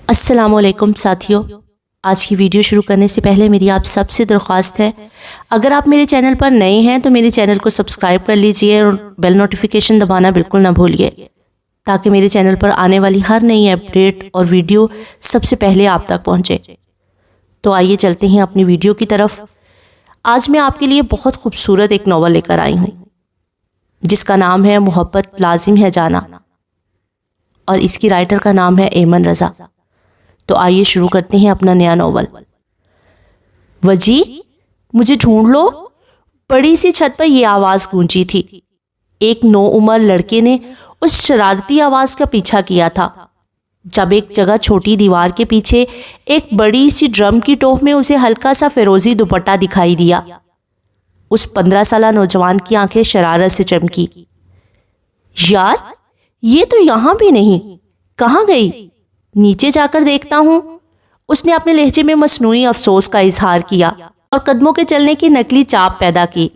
السلام علیکم ساتھیوں، آج کی ویڈیو شروع کرنے سے پہلے میری آپ سب سے درخواست ہے، اگر آپ میرے چینل پر نئے ہیں تو میرے چینل کو سبسکرائب کر لیجئے اور بیل نوٹیفیکیشن دبانا بالکل نہ بھولیے تاکہ میرے چینل پر آنے والی ہر نئی اپڈیٹ اور ویڈیو سب سے پہلے آپ تک پہنچے۔ تو آئیے چلتے ہیں اپنی ویڈیو کی طرف۔ آج میں آپ کے لیے بہت خوبصورت ایک ناول لے کر آئی ہوں جس کا نام ہے محبت لازم ہے جانا، اور اس کی رائٹر کا نام ہے ایمن رضا۔ تو آئیے شروع کرتے ہیں اپنا نیا ناول۔ وجی، مجھے ڈھونڈ لو، بڑی سی چھت پر یہ آواز گونجی تھی۔ ایک نوعمر لڑکے نے اس شرارتی آواز کا پیچھا کیا تھا جب ایک جگہ چھوٹی دیوار کے پیچھے ایک بڑی سی ڈرم کی ٹوپ میں اسے ہلکا سا فیروزی دوپٹہ دکھائی دیا۔ اس 15 سالہ نوجوان کی آنکھیں شرارت سے چمکی۔ یار، یہ تو یہاں بھی نہیں، کہاں گئی؟ نیچے جا کر دیکھتا ہوں۔ اس نے اپنے لہجے میں مصنوعی افسوس کا اظہار کیا اور قدموں کے چلنے کی نقلی چاپ پیدا کی۔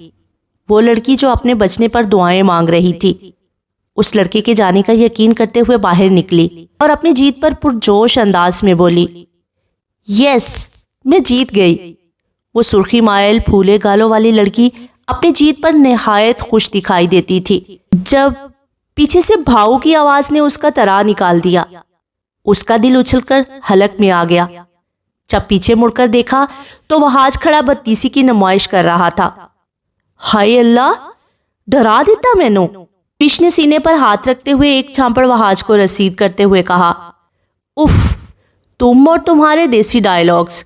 وہ لڑکی جو اپنے بچنے پر دعائیں مانگ رہی تھی اس لڑکے کے جانے کا یقین کرتے ہوئے باہر نکلی اور اپنی جیت پر پرجوش انداز میں بولی، یس، میں جیت گئی۔ وہ سرخی مائل پھولے گالوں والی لڑکی اپنی جیت پر نہایت خوش دکھائی دیتی تھی جب پیچھے سے بھاؤ کی آواز نے اس کا ترا نکال دیا۔ اس کا دل اچھل کر حلق میں آ گیا۔ جب پیچھے مڑ کر دیکھا تو وہاج کھڑا بدتیسی کی نمائش کر رہا تھا۔ ہائے اللہ، ڈرا دیتا میں نو۔ پیش نے سینے پر ہاتھ رکھتے ہوئے ایک چھانپڑ وہاج کو رسید کرتے ہوئے کہا، اف، تم اور تمہارے دیسی ڈائیلاگز۔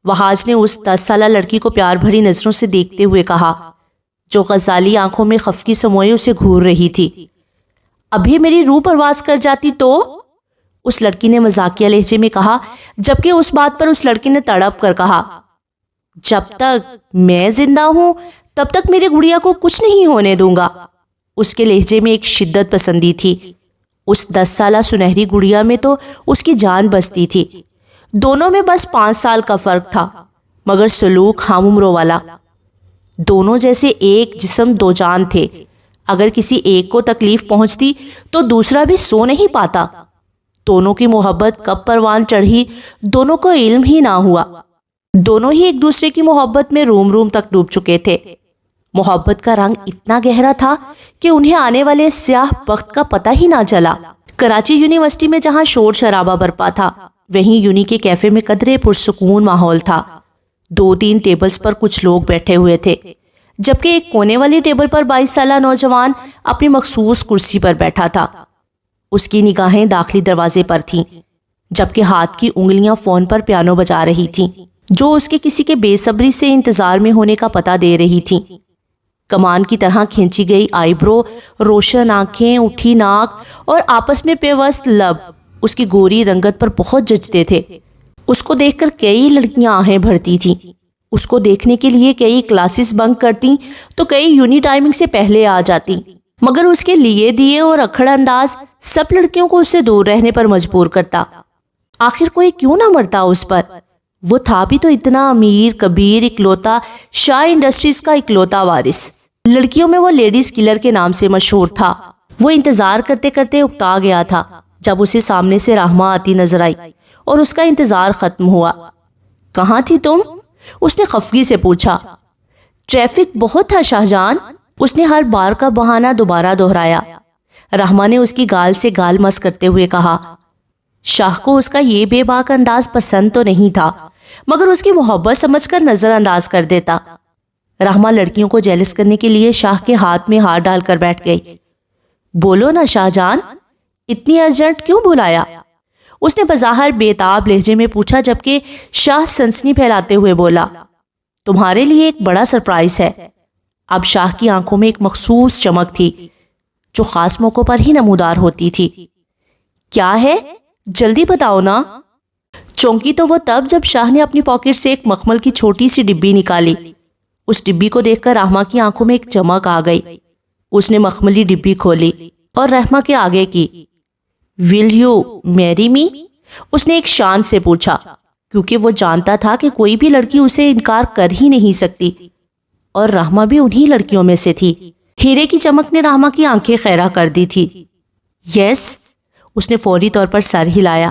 وہاج نے اس 10 سالہ لڑکی کو پیار بھری نظروں سے دیکھتے ہوئے کہا جو غزالی آنکھوں میں خفقی سموئے اسے گھور رہی تھی۔ ابھی میری روح پرواز کر جاتی تو؟ اس لڑکی نے مذاقیہ لہجے میں کہا، جبکہ اس بات پر اس لڑکی نے تڑپ کر کہا، جب تک میں زندہ ہوں تب تک میرے گڑیا کو کچھ نہیں ہونے دوں گا۔ اس کے لہجے میں ایک شدت پسندی تھی۔ اس 10 سالہ سنہری گڑیا میں تو اس کی جان بستی تھی۔ دونوں میں بس 5 سال کا فرق تھا، مگر سلوک ہم عمروں والا۔ دونوں جیسے ایک جسم دو جان تھے۔ اگر کسی ایک کو تکلیف پہنچتی تو دوسرا بھی سو نہیں پاتا۔ دونوں کی محبت کب پروان چڑھی دونوں کو علم ہی نہ ہوا۔ دونوں ہی ایک دوسرے کی محبت میں روم روم تک ڈوب چکے تھے۔ محبت کا رنگ اتنا گہرا تھا کہ انہیں آنے والے سیاہ بخت کا پتہ ہی نہ چلا۔ کراچی یونیورسٹی میں جہاں شور شرابہ برپا تھا، وہیں یونی کے کیفے میں قدرے پرسکون ماحول تھا۔ 2-3 ٹیبلز پر کچھ لوگ بیٹھے ہوئے تھے، جبکہ ایک کونے والی ٹیبل پر 22 سالہ نوجوان اپنی مخصوص کرسی پر بیٹھا تھا۔ اس کی نگاہیں داخلی دروازے پر تھیں، جبکہ ہاتھ کی انگلیاں فون پر پیانو بجا رہی تھیں جو اس کے کسی کے بے صبری سے انتظار میں ہونے کا پتہ دے رہی تھیں۔ کمان کی طرح کھینچی گئی آئی برو، روشن آنکھیں، اٹھی ناک اور آپس میں پیوست لب اس کی گوری رنگت پر بہت جچتے تھے۔ اس کو دیکھ کر کئی لڑکیاں آہیں بھرتی تھیں۔ اس کو دیکھنے کے لیے کئی کلاسز بنک کرتی تو کئی یونی ٹائمنگ سے پہلے آ جاتی، مگر اس کے لیے دیے اور اکھڑ انداز سب لڑکیوں کو اس سے دور رہنے پر مجبور کرتا۔ آخر کوئی کیوں نہ مرتا اس پر؟ وہ تھا بھی تو اتنا امیر کبیر، اکلوتا، شاہ انڈسٹریز کا اکلوتا وارث۔ لڑکیوں میں وہ لیڈیز کلر کے نام سے مشہور تھا۔ وہ انتظار کرتے کرتے اکتا گیا تھا جب اسے سامنے سے رحمہ آتی نظر آئی اور اس کا انتظار ختم ہوا۔ کہاں تھی تم؟ اس نے خفگی سے پوچھا۔ ٹریفک بہت تھا شاہجان۔ اس نے ہر بار کا بہانہ دوبارہ دہرایا۔ رحمہ نے اس کی گال سے گال مس کرتے ہوئے کہا۔ شاہ کو اس کا یہ بے باک انداز پسند تو نہیں تھا، مگر اس کی محبت سمجھ کر نظر انداز کر دیتا۔ رحمہ لڑکیوں کو جیلس کرنے کے لیے شاہ کے ہاتھ میں ہاتھ ڈال کر بیٹھ گئی۔ بولو نا شاہجان، اتنی ارجنٹ کیوں بلایا؟ اس نے بظاہر بےتاب لہجے میں پوچھا، جبکہ شاہ سنسنی پھیلاتے ہوئے بولا، تمہارے لیے ایک بڑا سرپرائز ہے۔ اب شاہ کی آنکھوں میں ایک مخصوص چمک تھی جو خاص موقعوں پر ہی نمودار ہوتی تھی۔ کیا ہے؟ جلدی بتاؤ نا۔ چونکی تو وہ تب جب شاہ نے اپنی پاکٹ سے ایک مخمل کی چھوٹی سی ڈبی نکالی۔ اس ڈبی کو دیکھ کر رحمہ کی آنکھوں میں ایک چمک آ گئی۔ اس نے مخملی ڈبی کھولی اور رحمہ کے آگے کی۔ ول یو میری می؟ اس نے ایک شان سے پوچھا، کیونکہ وہ جانتا تھا کہ کوئی بھی لڑکی اسے انکار کر ہی نہیں سکتی، اور رحمہ بھی انہی لڑکیوں میں سے تھی۔ ہیرے کی چمک نے رحمہ کی آنکھیں خیرہ کر دی تھی۔ یس، اس نے فوری طور پر سر ہلایا۔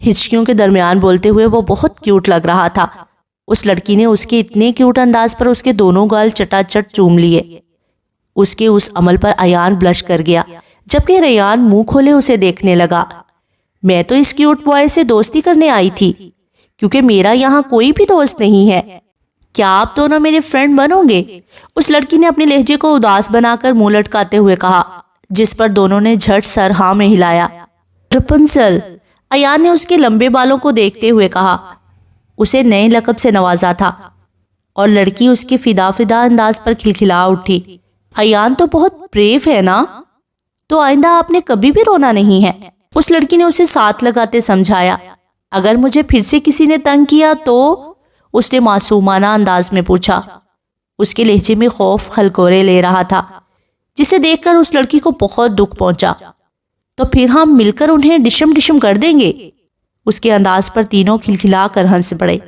ہچکیوں کے درمیان بولتے ہوئے وہ بہت کیوٹ لگ رہا تھا۔ اس لڑکی نے اس کے اتنے کیوٹ انداز پر اس کے دونوں گال چٹا چٹ چوم لیے۔ اس کے اس عمل پر ایان بلش کر گیا، جبکہ ریان منہ کھولے اسے دیکھنے لگا۔ میں تو اس کیوٹ بوائے سے دوستی کرنے آئی تھی، کیونکہ میرا یہاں کوئی بھی دوست نہیں ہے۔ کیا آپ دونوں میرے فرینڈ بنو گے؟ اس لڑکی نے اپنے لہجے کو اداس بنا کر منہ لٹکاتے ہوئے کہا، جس پر دونوں نے جھٹ سر ہاں میں ہلایا۔ رپنزل، ایان نے اس کے لمبے بالوں کو دیکھتے ہوئے کہا۔ اسے نئے لقب سے نوازا تھا اور لڑکی اس کے فدا فدا انداز پر کھلکھلا اٹھی۔ ایان تو بہت بریو ہے نا، تو آئندہ آپ نے کبھی بھی رونا نہیں ہے، اس لڑکی نے اسے ساتھ لگاتے سمجھایا۔ اگر مجھے پھر سے کسی نے تنگ کیا تو؟ اس نے معصومانہ انداز میں پوچھا۔ اس کے لہجے میں خوف ہلکورے لے رہا تھا، جسے دیکھ کر اس لڑکی کو بہت دکھ پہنچا۔ تو پھر ہم مل کر انہیں ڈشم ڈشم کر دیں گے۔ اس کے انداز پر تینوں کھلکھلا کر ہنس پڑے،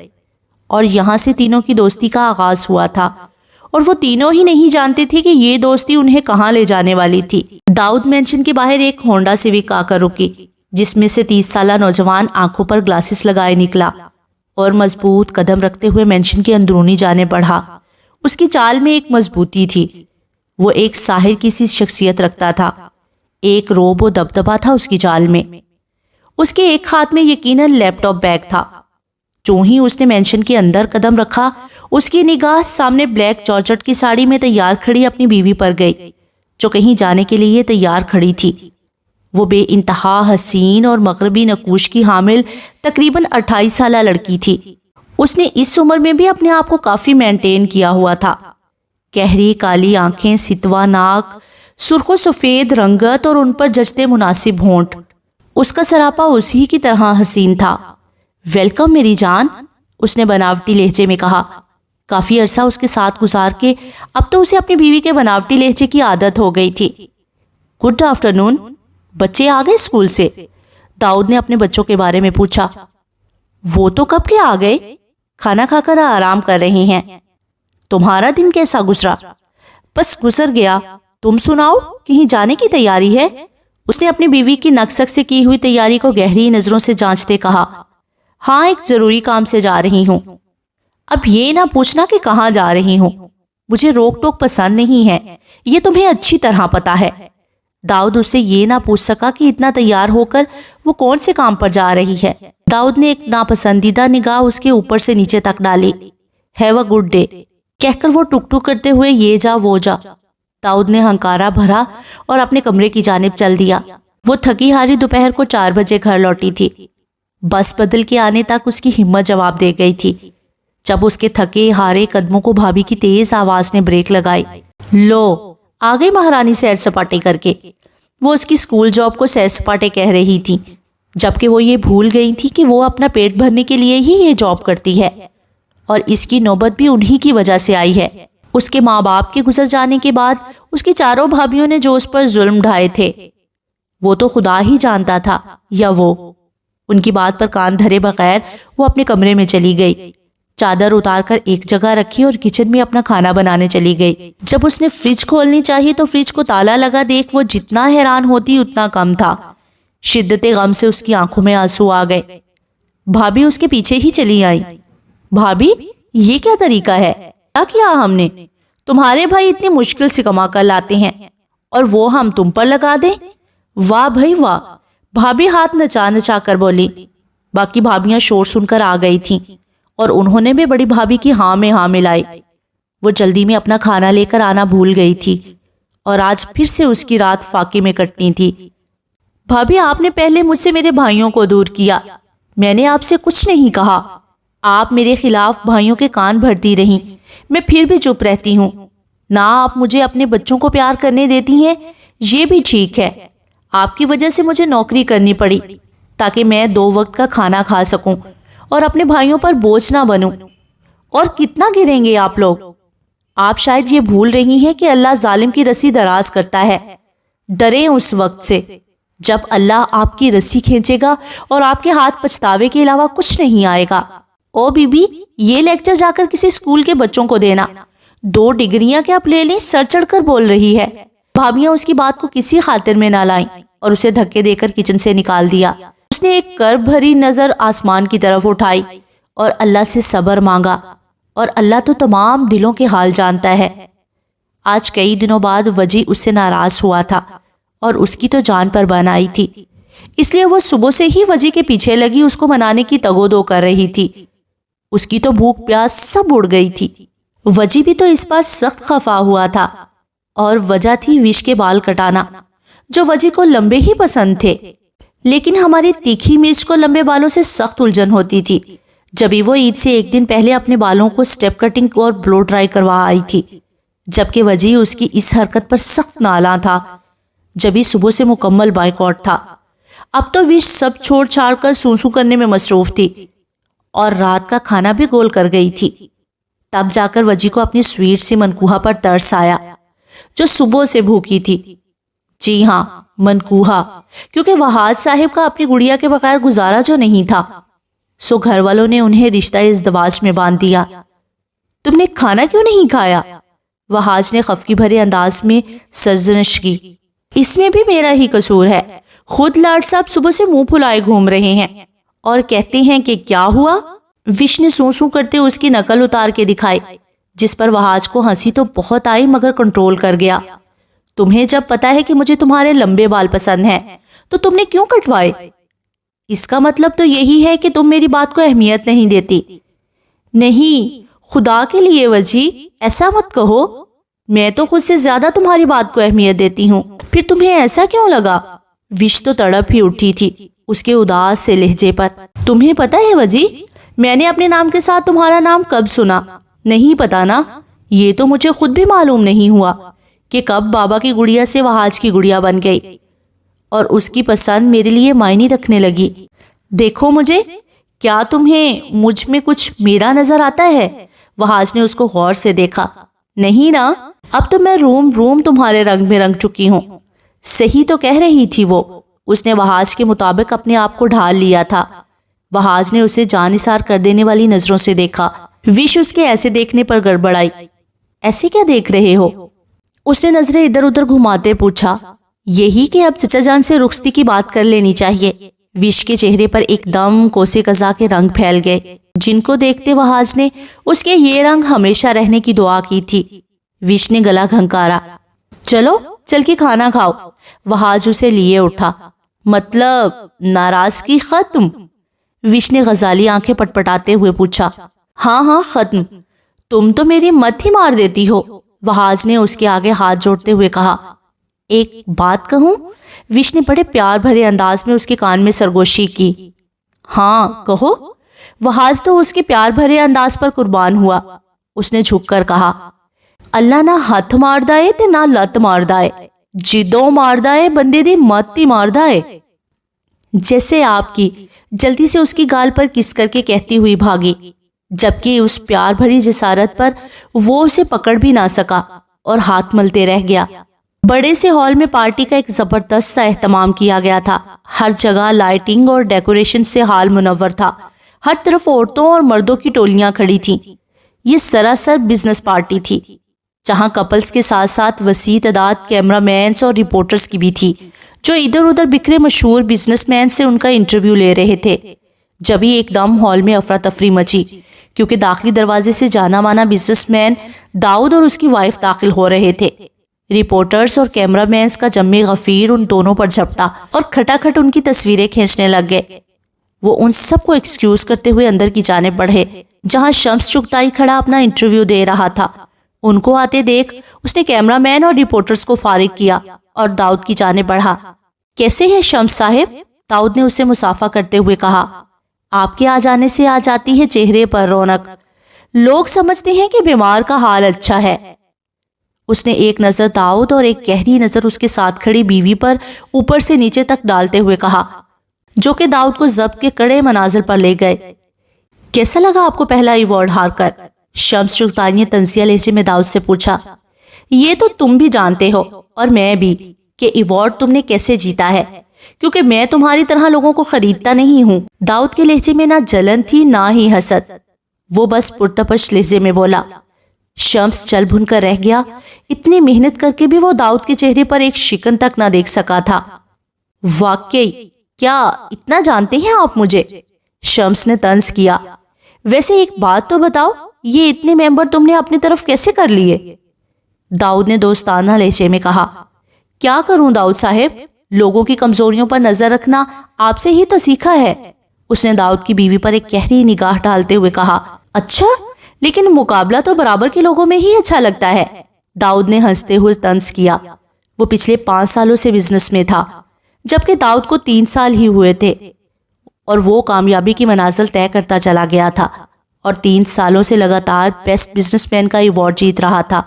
اور یہاں سے تینوں کی دوستی کا آغاز ہوا تھا، اور وہ تینوں ہی نہیں جانتے تھے کہ یہ دوستی انہیں کہاں لے جانے والی تھی۔ داؤد مینشن کے باہر ایک ہونڈا سیوک آ کر رکی، جس میں سے 30 سالہ نوجوان آنکھوں پر گلاسز لگائے نکلا اور مضبوط قدم رکھتے ہوئے مینشن کے اندرونی جانے بڑھا۔ اس کی چال میں ایک مضبوطی تھی، وہ ایک ساحر کی سی شخصیت رکھتا تھا، ایک روب و دبدبا تھا اس کی چال میں۔ اس کے ایک ہاتھ میں یقیناً لیپ ٹاپ بیگ تھا۔ جو ہی اس نے مینشن کے اندر قدم رکھا، اس کی نگاہ سامنے بلیک جارجٹ کی ساڑی میں تیار کھڑی اپنی بیوی پر گئی، جو کہیں جانے کے لیے تیار کھڑی تھی۔ وہ بے انتہا حسین اور مغربی نقوش کی حامل تقریباً 28 سالہ لڑکی تھی۔ اس نے اس عمر میں بھی اپنے آپ کو کافی مینٹین کیا ہوا تھا۔ گہری کالی آنکھیں، ستوا ناک، سرخ و سفید رنگت اور ان پر جچتے مناسب ہونٹ، اس کا سراپا اسی کی طرح حسین تھا۔ ویلکم میری جان، اس نے بناوٹی لہجے میں کہا۔ کافی عرصہ اس کے ساتھ گزار کے اب تو اسے اپنی بیوی کے بناوٹی لہجے کی عادت ہو گئی تھی۔ گڈ آفٹرنون، بچے آ گئے اسکول سے؟ داؤد نے اپنے بچوں کے بارے میں پوچھا۔ وہ تو کب کے آ گئے، کھانا کھا کر آرام کر رہے ہیں۔ تمہارا دن کیسا گزرا؟ بس گزر گیا، تم سناؤ، کہیں جانے کی تیاری ہے؟ اس نے اپنی بیوی کی نقص سے کی ہوئی تیاری کو گہری نظروں سے جانچتے کہا۔ ہاں، ایک ضروری کام سے جا رہی ہوں۔ اب یہ نہ پوچھنا کہ کہاں جا رہی ہوں، مجھے روک ٹوک پسند نہیں ہے، یہ تمہیں اچھی طرح پتا ہے۔ داؤد اس سے یہ نہ پوچھ سکا کہ اتنا تیار ہو کر وہ کون سے کام پر جا رہی ہے۔ داؤد نے ایک ناپسندیدہ نگاہ اس کے اوپر سے نیچے تک ڈالی۔ ہیو اے گڈ ڈے کہہ کر وہ ٹک ٹک کرتے ہوئے یہ جا وہ جا۔ داؤد نے ہنکارا بھرا اور اپنے کمرے کی جانب چل دیا۔ وہ تھکی ہاری دوپہر کو 4 بجے گھر لوٹی تھی۔ بس بدل کے آنے تک اس کی ہمت جواب دے گئی تھی، جب اس کے تھکے ہارے قدموں کو بھابھی کی تیز آواز نے بریک لگائی۔ لو، آ گئی مہارانی سیر سپاٹے کر کے۔ وہ اس کی اسکول جاب کو سیر سپاٹے کہہ رہی تھی، جبکہ وہ یہ بھول گئی تھی کہ وہ اپنا پیٹ بھرنے کے لیے ہی یہ جاب کرتی ہے، اور اس کی نوبت بھی انہی کی وجہ سے آئی ہے۔ اس کے ماں باپ کے گزر جانے کے بعد اس کی چاروں بھابھیوں نے جو اس پر ظلم ڈھائے تھے، وہ تو خدا ہی جانتا تھا، یا وہ۔ ان کی بات پر کان دھرے بغیر وہ اپنے کمرے میں چلی گئی، چادر اتار کر ایک جگہ رکھی اور کچن میں اپنا کھانا بنانے چلی گئی۔ جب اس نے فریج کھولنی چاہی تو فریج کو تالا لگا دیکھ وہ جتنا حیران ہوتی اتنا کم تھا۔ شدت غم سے اس کی آنکھوں میں آنسو آ گئے۔ بھابھی اس کے پیچھے ہی چلی آئی۔ بھابھی، یہ کیا طریقہ ہے؟ کیا کیا ہم نے؟ تمہارے بھائی اتنی مشکل سے کما کر لاتے ہیں اور وہ ہم تم پر لگا دیں؟ واہ بھائی واہ، بھابھی ہاتھ نچا نچا کر بولی۔ باقی بھابیاں شور سن کر آ گئی تھیں اور انہوں نے بھی بڑی بھابھی کی ہاں میں ہاں ملائی۔ وہ جلدی میں اپنا کھانا لے کر آنا بھول گئی تھی اور آج پھر سے اس کی رات فاقے میں کٹنی تھی۔ بھابھی، آپ نے پہلے مجھ سے میرے بھائیوں کو دور کیا، میں نے آپ سے کچھ نہیں کہا، آپ میرے خلاف بھائیوں کے کان بھرتی رہیں، میں پھر بھی چپ رہتی ہوں۔ نہ آپ مجھے اپنے بچوں کو پیار کرنے دیتی ہیں، یہ بھی ٹھیک ہے۔ آپ کی وجہ سے مجھے نوکری کرنی پڑی تاکہ میں 2 وقت کا کھانا کھا سکوں اور اپنے بھائیوں پر بوجھ نہ بنوں۔ اور کتنا گریں گے آپ لوگ؟ آپ شاید یہ بھول رہی ہیں کہ اللہ ظالم کی رسی دراز کرتا ہے۔ ڈریں اس وقت سے جب اللہ آپ کی رسی کھینچے گا اور آپ کے ہاتھ پچھتاوے کے علاوہ کچھ نہیں آئے گا۔ او بی بی، یہ لیکچر جا کر کسی اسکول کے بچوں کو دینا۔ 2 ڈگریاں کیا آپ لے لیں، سر چڑھ کر بول رہی ہے۔ بھابیاں اس کی بات کو کسی خاطر میں نہ لائیں اور اسے دھکے دے کر کچن سے نکال دیا۔ اس نے ایک کرب بھری نظر آسمان کی طرف اٹھائی اور اللہ سے صبر مانگا، اور اللہ تو تمام دلوں کے حال جانتا ہے۔ آج کئی دنوں بعد وجی اس سے ناراض ہوا تھا اور اس کی تو جان پر بن آئی تھی، اس لیے وہ صبح سے ہی وجی کے پیچھے لگی اس کو منانے کی تگو دو کر رہی تھی۔ اس کی تو بھوک پیاس سب اڑ گئی تھی۔ وجی بھی تو اس پر سخت خفا ہوا تھا، اور وجہ تھی وش کے بال کٹانا، جو وجی کو لمبے ہی پسند تھے، لیکن ہماری تیکھی مرچ کو لمبے بالوں سے سخت الجھن ہوتی تھی۔ جبھی وہ عید سے ایک دن پہلے اپنے بالوں کو سٹیپ کٹنگ اور بلو ڈرائی کروا آئی تھی، جبکہ وجی اس کی اس حرکت پر سخت نالاں تھا۔ جبھی صبح سے مکمل بائیکاٹ تھا۔ اب تو وش سب چھوڑ چھاڑ کر سونسو کرنے میں مصروف تھی، اور رات کا کھانا بھی گول کر گئی تھی۔ تب جا کر وجی کو اپنی سویٹ سی منکوہا پر ترس آیا، جو صبح سے بھوکی تھی۔ جی ہاں، منکوہا، کیونکہ وہاج صاحب کا اپنی گڑیا کے بغیر گزارا جو نہیں تھا، سو گھر والوں نے انہیں رشتہ ازدواج میں باندھ دیا۔ تم نے کھانا کیوں نہیں کھایا؟ وہاج نے خفگی بھرے انداز میں سرزنش کی۔ اس میں بھی میرا ہی قصور ہے، خود لاڈ صاحب صبح سے منہ پھلائے گھوم رہے ہیں اور کہتے ہیں کہ کیا ہوا؟ وش نے سوں سوں کرتے اس کی نقل اتار کے دکھائی، جس پر وہاج کو ہنسی تو بہت آئی مگر کنٹرول کر گیا۔ تمہیں جب پتا ہے کہ مجھے تمہارے لمبے بال پسند ہیں تو تم نے کیوں کٹوائے؟ اس کا مطلب تو یہی ہے کہ تم میری بات کو اہمیت نہیں دیتی۔ نہیں، خدا کے لیے وجی ایسا مت کہو، میں تو خود سے زیادہ تمہاری بات کو اہمیت دیتی ہوں، پھر تمہیں ایسا کیوں لگا؟ وش تو تڑپ ہی اٹھی تھی اس کے اداس سے لہجے پر۔ تمہیں پتا ہے وجی، میں نے اپنے نام کے ساتھ تمہارا نام کب سنا؟ نہیں پتا نا؟ یہ تو مجھے خود بھی معلوم نہیں ہوا کہ کب بابا کی گڑیا سے وہاج کی گڑیا بن گئی، اور اس کی پسند میرے لیے معنی رکھنے لگی۔ دیکھو مجھے، کیا تمہیں مجھ میں کچھ میرا نظر آتا ہے؟ وہاج نے اس کو غور سے دیکھا۔ نہیں نا، اب تو میں روم روم تمہارے رنگ میں رنگ چکی ہوں۔ صحیح تو کہہ رہی تھی وہ، اس نے وہاج کے مطابق اپنے آپ کو ڈھال لیا تھا۔ وہاج نے اسے جانثار کر دینے والی نظروں سے دیکھا۔ وش اس کے ایسے دیکھنے پر گڑبڑائی۔ ایسے کیا دیکھ رہے ہو؟ اس نے نظریں ادھر ادھر گھماتے پوچھا۔ یہی کہ اب چچا جان سے رخصتی کی بات کر لینی چاہیے۔ وش کے چہرے پر ایک دم کوسے قزا کے رنگ پھیل گئے، جن کو دیکھتے وہاج نے اس کے یہ رنگ ہمیشہ رہنے کی دعا کی تھی۔ وش نے گلا گھنکارا۔ چلو چل کے کھانا کھاؤ۔ وہاج اسے لیے اٹھا۔ مطلب ناراضگی ختم؟ وش نے غزالی آنکھیں پٹپٹاتے ہوئے پوچھا۔ ہاں ہاں ختم، تم تو میری مت ہی مار دیتی ہو، وہاج نے اس کے آگے ہاتھ جوڑتے ہوئے کہا۔ ایک بات کہوں؟ وش نے بڑے پیار بھرے انداز میں اس کے کان میں سرگوشی کی۔ ہاں کہو۔ وہاج تو اس کے پیار بھرے انداز پر قربان ہوا۔ اس نے جھک کر کہا، اللہ نہ ہاتھ مار دائے تے نہ لت مار دائے، جدوں مار دائے بندے دی مت ہی مار دائے۔ جیسے آپ کی، جلدی سے اس کی گال پر کس کر کے کہتی ہوئی بھاگی، جبکہ اس پیار بھری جسارت پر وہ اسے پکڑ بھی نہ سکا اور ہاتھ ملتے رہ گیا۔ بڑے سے ہال میں پارٹی کا ایک زبردست سا اہتمام کیا گیا تھا۔ ہر جگہ لائٹنگ اور ڈیکوریشن سے حال منور تھا۔ ہر طرف عورتوں اور مردوں کی ٹولیاں کھڑی تھیں۔ یہ سراسر بزنس پارٹی تھی، جہاں کپلز کے ساتھ ساتھ وسیع تعداد کیمرہ مینز اور رپورٹرز کی بھی تھی، جو ادھر ادھر بکھرے مشہور بزنس مین سے ان کا انٹرویو لے رہے تھے۔ جبھی ایک دم ہال میں افراتفری مچی، کیونکہ داخلی دروازے سے جانا مانا بزنس مین داؤد اور اس کی وائف داخل ہو رہے تھے۔ رپورٹرز اور کیمرہ مینز کا جم غفیر ان دونوں پر جھپٹا اور کھٹا کھٹ ان کی تصویریں کھینچنے لگ گئے۔ وہ ان سب کو ایکسکیوز کرتے ہوئے اندر کی جانب بڑھے، جہاں شمس چغتائی کھڑا اپنا انٹرویو دے رہا تھا۔ ان کو آتے دیکھ اس نے کیمرہ مین اور رپورٹرز کو فارغ کیا اور داؤد کی جانب بڑھا۔ کیسے ہیں شمس صاحب؟ داؤد نے اسے مصافحہ کرتے ہوئے کہا۔ آپ کے آ جانے سے آ جاتی ہے چہرے پر رونق، لوگ سمجھتے ہیں کہ بیمار کا حال اچھا ہے۔ اس نے ایک نظر داؤد اور ایک گہری نظر اس کے ساتھ کھڑی بیوی پر اوپر سے نیچے تک ڈالتے ہوئے کہا، جو کہ داؤد کو ضبط کے کڑے مناظر پر لے گئے۔ کیسا لگا آپ کو پہلا ایوارڈ ہار کر؟ شمس چغتائی نے تنزیہ لہجے میں داؤد سے پوچھا۔ یہ تو تم بھی جانتے ہو اور میں بھی کہ ایوارڈ تم نے کیسے جیتا ہے، کیونکہ میں تمہاری طرح لوگوں کو خریدتا نہیں ہوں۔ داؤد کے لہجے میں نہ جلن تھی نہ ہی حسد، وہ بس پرتپش لہجے میں بولا۔ شمس چل بھن کر رہ گیا۔ اتنی محنت کر کے بھی وہ داؤد کے چہرے پر ایک شکن تک نہ دیکھ سکا تھا۔ واقعی کیا اتنا جانتے ہیں آپ مجھے؟ شمس نے طنز کیا۔ ویسے ایک بات تو بتاؤ، یہ اتنے ممبر تم نے اپنی طرف کیسے کر لیے؟ داؤد نے دوستانہ لہجے میں کہا۔ کیا کروں داؤد صاحب، لوگوں کی کمزوریوں پر نظر رکھنا آپ سے ہی تو سیکھا ہے۔ اس نے داؤد کی بیوی پر ایک گہری نگاہ ڈالتے ہوئے کہا۔ اچھا، لیکن مقابلہ تو برابر کے لوگوں میں ہی اچھا لگتا ہے۔ داؤد نے ہنستے ہوئے طنز کیا۔ وہ پچھلے 5 سالوں سے بزنس میں تھا، جبکہ داؤد کو 3 سال ہی ہوئے تھے، اور وہ کامیابی کی منازل طے کرتا چلا گیا تھا، اور 3 سالوں سے لگاتار بیسٹ بزنس مین کا ایوارڈ جیت رہا تھا،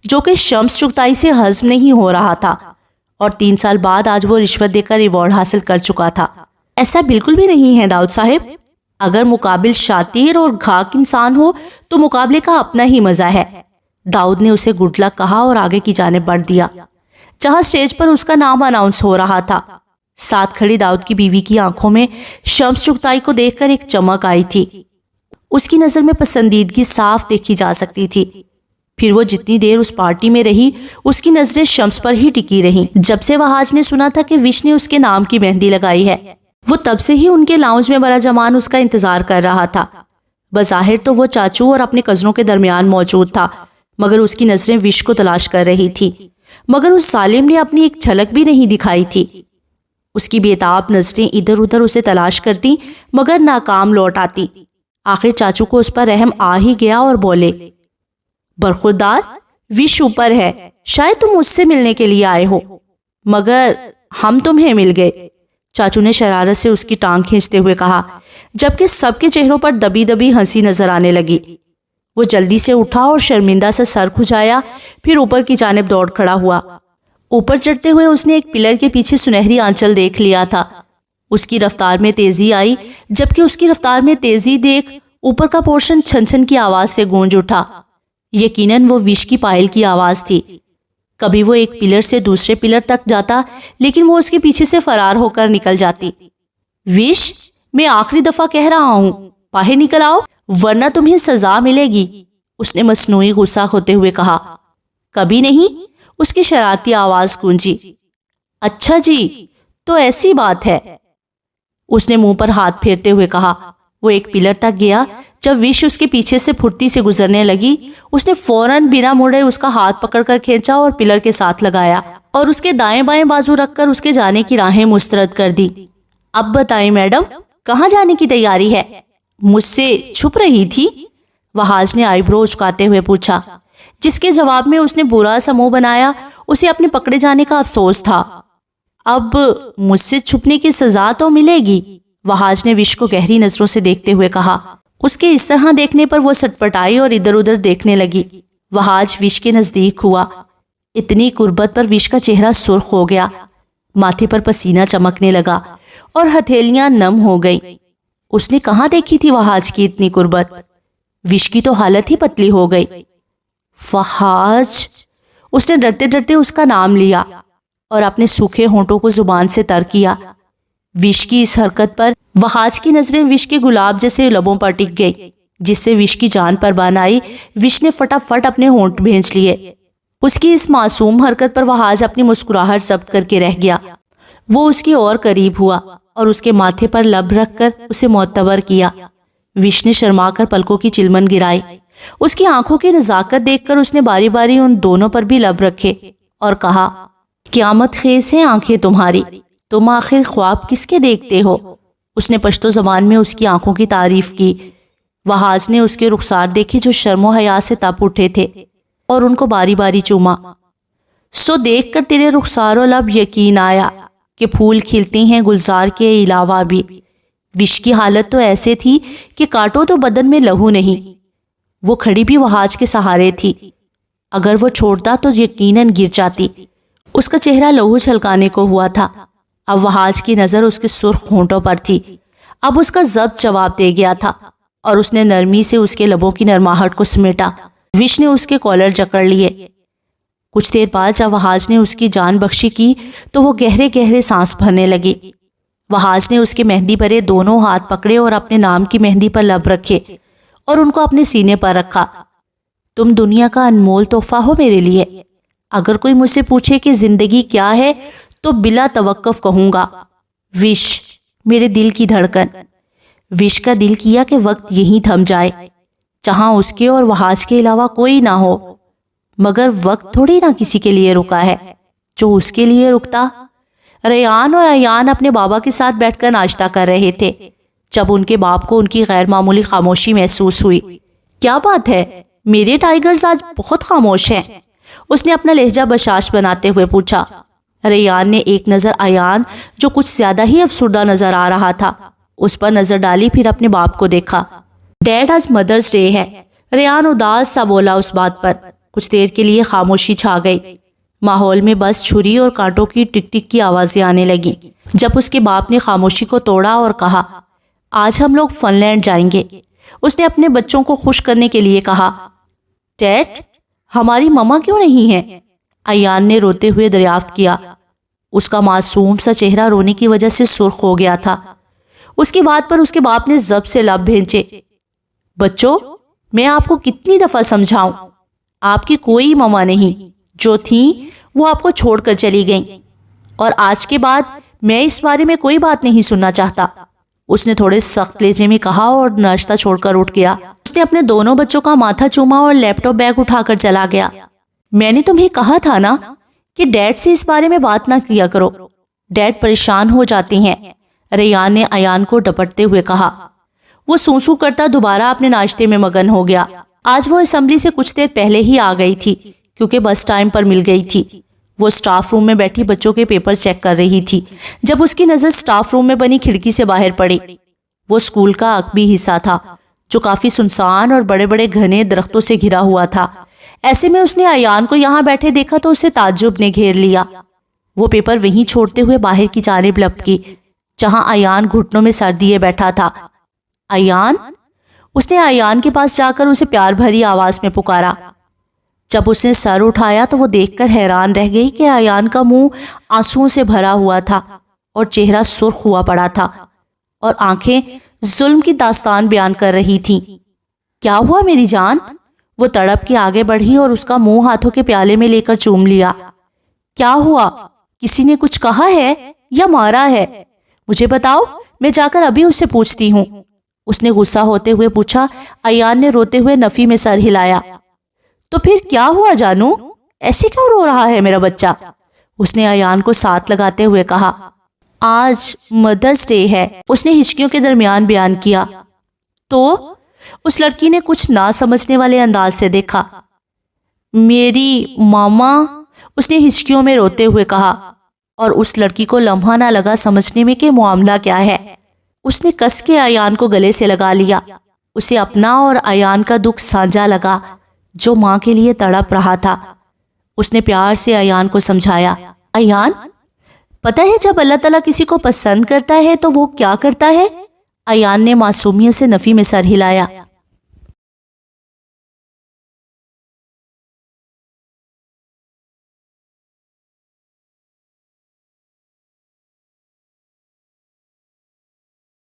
جو کہ شمس چغتائی سے ہضم نہیں ہو رہا تھا، اور 3 سال بعد آج وہ رشوت دے کر ایوارڈ حاصل کر چکا تھا۔ ایسا بالکل بھی نہیں ہے داؤد صاحب، اگر مقابل شاطر اور گھاک انسان ہو تو مقابلے کا اپنا ہی مزہ ہے۔ داؤد نے اسے گڈ لک کہا اور آگے کی جانب بڑھ دیا، جہاں سٹیج پر اس کا نام اناؤنس ہو رہا تھا۔ ساتھ کھڑی داؤد کی بیوی کی آنکھوں میں شمس چغتائی کو دیکھ کر ایک چمک آئی تھی۔ اس کی نظر میں پسندیدگی صاف دیکھی جا سکتی تھی۔ پھر وہ جتنی دیر اس پارٹی میں رہی، اس کی نظریں شمس پر ہی ٹکی رہیں۔ جب سے وہاج نے سنا تھا کہ وش نے اس کے نام کی مہندی لگائی ہے، وہ تب سے ہی ان کے لاؤنج میں بڑا جمان اس کا انتظار کر رہا تھا۔ بظاہر تو وہ چاچو اور اپنے کزنوں کے درمیان موجود تھا، مگر اس کی نظریں وش کو تلاش کر رہی تھی، مگر اس ظالم نے اپنی ایک جھلک بھی نہیں دکھائی تھی۔ اس کی بےتاب نظریں ادھر ادھر اسے تلاش کرتی، مگر ناکام لوٹ آتی۔ آخر چاچو کو اس پر رحم آ ہی گیا اور بولے، برخوردار، وش اوپر ہے، شاید تم اس سے ملنے کے لیے آئے ہو، مگر ہم تمہیں مل گئے۔ چاچو نے شرارت سے اس کی ٹانگ کھینچتے ہوئے کہا، جبکہ سب کے چہروں پر دبی دبی ہنسی نظر آنے لگی۔ وہ جلدی سے اٹھا اور شرمندہ سے سر کھجایا، پھر اوپر کی جانب دوڑ کھڑا ہوا۔ اوپر چڑھتے ہوئے اس نے ایک پلر کے پیچھے سنہری آنچل دیکھ لیا تھا۔ اس کی رفتار میں تیزی آئی، جبکہ اس کی رفتار میں تیزی دیکھ اوپر کا پورشن چھن چھن کی آواز سے گونج اٹھا۔ یقیناً وہ وش کی پائل کی آواز تھی۔ کبھی وہ ایک پلر سے دوسرے پلر تک جاتا، لیکن وہ اس کے پیچھے سے فرار ہو کر نکل جاتی۔ وش، میں آخری دفعہ کہہ رہا ہوں، باہر نکل آؤ ورنہ تمہیں سزا ملے گی، اس نے مصنوعی غصہ ہوتے ہوئے کہا۔ کبھی نہیں، اس کی شرارتی آواز گونجی۔ اچھا جی، تو ایسی بات ہے، اس نے منہ پر ہاتھ پھیرتے ہوئے کہا۔ وہ ایک پلر تک گیا۔ جب وش اس کے پیچھے سے پھرتی سے گزرنے لگی، اس نے فوراً بنا مڑے اس کا ہاتھ پکڑ کر کھینچا اور پلر کے ساتھ لگایا، اور اس کے دائیں بائیں بازو رکھ کر اس کے جانے کی راہیں مسترد کر دی۔ اب بتائیں میڈم، کہاں جانے کی تیاری ہے؟ مجھ سے چھپ رہی تھی؟ وہاج نے آئی برو اچکاتے ہوئے پوچھا، جس کے جواب میں اس نے برا سا منہ بنایا۔ اسے اپنے پکڑے جانے کا افسوس تھا۔ اب مجھ سے چھپنے کی سزا تو ملے گی، وہاج نے وش کو گہری نظروں سے دیکھتے ہوئے کہا۔ اس کے اس طرح دیکھنے پر وہ سٹپٹائی اور ادھر ادھر دیکھنے لگی۔ وہاج وش کے نزدیک ہوا۔ اتنی قربت پر وش کا چہرہ سرخ ہو گیا، ماتھے پر پسینہ چمکنے لگا اور ہتھیلیاں نم ہو گئیں۔ اس نے کہاں دیکھی تھی وہاج کی اتنی قربت؟ وش کی تو حالت ہی پتلی ہو گئی۔ وہاج، اس نے ڈرتے ڈرتے اس کا نام لیا اور اپنے سوکھے ہونٹوں کو زبان سے تر کیا۔ وش کی اس حرکت پر وہاج کی نظریں وش کے گلاب جیسے لبوں پر ٹک گئی، جس سے وش کی جان پر بان آئی۔ وش نے فٹافٹ اپنے ہونٹ بھینچ لیے۔ اس کی اس معصوم حرکت پر وہاج اپنی مسکراہٹ ضبط کر کے رہ گیا۔ وہ اس کی اور قریب ہوا اور اس کے ماتھے پر لب رکھ کر اسے معتبر کیا۔ وش نے شرما کر پلکوں کی چلمن گرائی۔ اس کی آنکھوں کی نزاکت دیکھ کر اس نے باری باری ان دونوں پر بھی لب رکھے اور کہا، قیامت خیز ہے آنکھیں تمہاری، تم آخر خواب کس کے دیکھتے ہو؟ اس نے پشتو زبان میں اس کی آنکھوں کی تعریف کی۔ وہاج نے اس کے رخسار دیکھے جو شرم و حیا سے تپ اٹھے تھے، اور ان کو باری باری چوما۔ سو دیکھ کر تیرے رخسار و لب یقین آیا کہ پھول کھلتے ہیں گلزار کے علاوہ بھی۔ وش کی حالت تو ایسے تھی کہ کاٹو تو بدن میں لہو نہیں۔ وہ کھڑی بھی وہاج کے سہارے تھی، اگر وہ چھوڑتا تو یقیناً گر جاتی۔ اس کا چہرہ لہو چھلکانے کو ہوا تھا۔ اب وہاج کی نظر اس کے سرخ ہونٹوں پر تھی۔ اب اس کا ضبط جواب دے گیا تھا اور اس نے نرمی سے اس کے لبوں کی نرماہٹ کو سمیٹا۔ وش نے اس کے کالر جکڑ لیے۔ کچھ دیر بعد جب وہاج نے اس کی جان بخشی کی تو وہ گہرے گہرے سانس بھرنے لگی۔ وہاج نے اس کے مہندی بھرے دونوں ہاتھ پکڑے اور اپنے نام کی مہندی پر لب رکھے اور ان کو اپنے سینے پر رکھا۔ تم دنیا کا انمول تحفہ ہو میرے لیے۔ اگر کوئی مجھ سے پوچھے کہ زندگی کیا ہے تو بلا توقف کہوں گا وش، میرے دل کی دھڑکن۔ وش کا دل کیا کہ وقت یہیں تھم جائے، جہاں اس کے اور وحاش کے علاوہ کوئی نہ ہو، مگر وقت تھوڑی نہ کسی کے لیے رکا ہے جو اس کے لیے رکتا۔ ریان اور ایان اپنے بابا کے ساتھ بیٹھ کر ناشتہ کر رہے تھے جب ان کے باپ کو ان کی غیر معمولی خاموشی محسوس ہوئی۔ کیا بات ہے، میرے ٹائیگرز آج بہت خاموش ہیں، اس نے اپنا لہجہ بشاش بناتے ہوئے پوچھا۔ ریان نے ایک نظر ایان، جو کچھ زیادہ ہی افسردہ نظر آ رہا تھا، اس پر نظر ڈالی، پھر اپنے باپ کو دیکھا۔ ڈیڈ آج مدرز ڈے ہے، ریان اداس سا بولا۔ اس بات پر کچھ دیر کے لیے خاموشی چھا گئی۔ ماحول میں بس چھری اور کانٹوں کی ٹک ٹک کی آوازیں آنے لگیں جب اس کے باپ نے خاموشی کو توڑا اور کہا، آج ہم لوگ فن لینڈ جائیں گے۔ اس نے اپنے بچوں کو خوش کرنے کے لیے کہا۔ ڈیڈ، ہماری ماما کیوں نہیں ہے؟ ایان نے روتے ہوئے دریافت کیا۔ اس کا معصوم سا چہرہ رونے کی وجہ سے سرخ ہو گیا تھا۔ اس کی بات پر اس کے باپ نے ضبط سے لب بھینچے۔ بچوں، میں آپ کو کتنی دفعہ سمجھاؤں، آپ کی کوئی ماما نہیں، جو تھیں وہ آپ کو چھوڑ کر چلی گئیں، اور آج کے بعد میں اس بارے میں کوئی بات نہیں سننا چاہتا۔ اس نے تھوڑے سخت لہجے میں کہا اور ناشتہ چھوڑ کر اٹھ گیا۔ اس نے اپنے دونوں بچوں کا ماتھا چوما اور لیپ ٹاپ بیگ اٹھا کر چلا گیا۔ میں نے تمہیں کہا تھا نا کہ ڈیڈ سے اس بارے میں بات نہ کیا کرو، ڈیڈ پریشان ہو جاتے ہیں، ریان نے ایان کو ڈپٹتے ہوئے کہا۔ وہ سوسو کرتا دوبارہ اپنے ناشتے میں مگن ہو گیا۔ آج وہ اسمبلی سے کچھ دیر پہلے ہی آ گئی تھی کیونکہ بس ٹائم پر مل گئی تھی۔ وہ سٹاف روم میں بیٹھی بچوں کے پیپر چیک کر رہی تھی جب اس کی نظر سٹاف روم میں بنی کھڑکی سے باہر پڑی۔ وہ اسکول کا عقبی حصہ تھا جو کافی سنسان اور بڑے بڑے گھنے درختوں سے گھرا ہوا تھا۔ ایسے میں اس نے ایان کو یہاں بیٹھے دیکھا تو اسے تعجب نے گھیر لیا۔ وہ پیپر وہیں چھوڑتے ہوئے باہر کی جانب لپکی جہاں ایان گھٹنوں میں سر دیے بیٹھا تھا۔ ایان، اس نے ایان کے پاس جا کر اسے پیار بھری آواز میں پکارا۔ جب اس نے سر اٹھایا تو وہ دیکھ کر حیران رہ گئی کہ ایان کا منہ آنسوؤں سے بھرا ہوا تھا اور چہرہ سرخ ہوا پڑا تھا اور آنکھیں ظلم کی داستان بیان کر رہی تھیں۔ کیا ہوا میری جان؟ وہ تڑپ کے آگے بڑھی اور اس کا منہ ہاتھوں کے پیالے میں لے کر چوم لیا۔ کیا ہوا؟ کسی نے کچھ کہا ہے یا مارا ہے؟ مجھے بتاؤ، میں جا کر ابھی اس سے پوچھتی ہوں، اس نے غصہ ہوتے ہوئے پوچھا۔ ایان نے روتے ہوئے نفی میں سر ہلایا۔ تو پھر کیا ہوا جانو؟ ایسے کیوں رو رہا ہے میرا بچہ؟ اس نے ایان کو ساتھ لگاتے ہوئے کہا۔ آج مدرز ڈے ہے، اس نے ہچکیوں کے درمیان بیان کیا۔ تو اس لڑکی نے کچھ نہ سمجھنے والے انداز سے دیکھا۔ میری ماما، اس نے ہچکیوں میں روتے ہوئے کہا، اور اس لڑکی کو لمحہ نہ لگا سمجھنے میں کہ معاملہ کیا ہے۔ اس نے کس کے ایان کو گلے سے لگا لیا۔ اسے اپنا اور ایان کا دکھ سانجا لگا جو ماں کے لیے تڑپ رہا تھا۔ اس نے پیار سے ایان کو سمجھایا۔ ایان، پتہ ہے جب اللہ تعالیٰ کسی کو پسند کرتا ہے تو وہ کیا کرتا ہے؟ ایان نے معصومیت سے نفی میں سر ہلایا۔